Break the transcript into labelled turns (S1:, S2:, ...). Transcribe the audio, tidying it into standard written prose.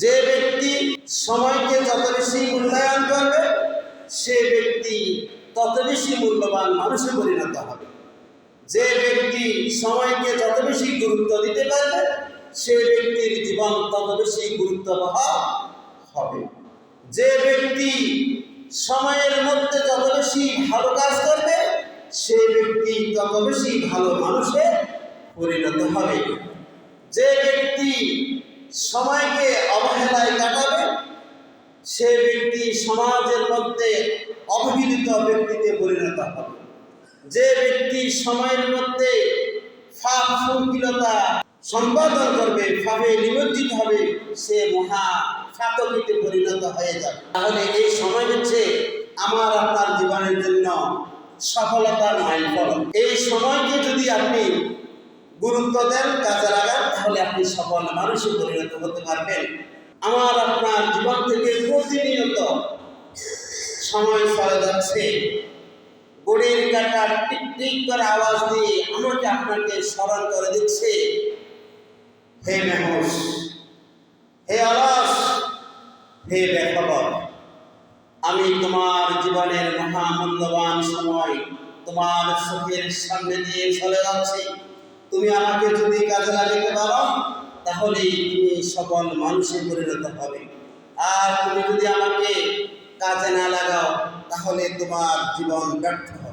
S1: যে ব্যক্তি সময়কে যত বেশি মূল্যায়ন করবে সে ব্যক্তি তত বেশি মূল্যবান মানুষে পরিণত হবে। যে ব্যক্তি সময়কে যত বেশি গুরুত্ব দিতে পারবে সে ব্যক্তির জীবন তত বেশি গুরুত্ববহ হবে। যে ব্যক্তি সময়ের মধ্যে যত বেশি ভালো কাজ করবে সে ব্যক্তি তত বেশি ভালো মানুষে পরিণত হবে। যে ব্যক্তি সময়কে অবহেলায় কাটাবে সে ব্যক্তি সমাজের মধ্যে অবহেলিত ব্যক্তিতে পরিণত হবে। যে ব্যক্তি সময়ের মধ্যে ফাঁক ফুঙ্কিলতা সম্পাদন করবে, ভাবে নিমজ্জিত হবে, সে মহা ফাতকিতে পরিণত হয়ে যাবে। তাহলে এই সময় হচ্ছে আমার আপনার জীবনের জন্য সফলতার মাইলফলক। এই সময়কে যদি আপনি গুরুত্ব দেন, কাজে লাগান, তাহলে আপনি সফল মানুষে পরিণত হতে পারবেন। আমার আপনার জীবন থেকে প্রতিনিয়ত সময় চলে যাচ্ছে, ঘড়ির কাঁটা টিক টিক করে আওয়াজ দিয়ে আমাকে আপনাকে স্মরণ করে দিচ্ছে, হে মেহস, হে অলস, হে বেখবর, আমি তোমার জীবনের মহামূল্যবান সময় তোমার চোখের সামনে দিয়ে চলে যাচ্ছি। তুমি আমাকে যদি কাজে লাগাতে পারো তাহলেই তুমি সফল মানুষে পরিণত হবে। আর তুমি যদি আমাকে কাজে না লাগাও তাহলে তোমার জীবন ব্যর্থ হবে।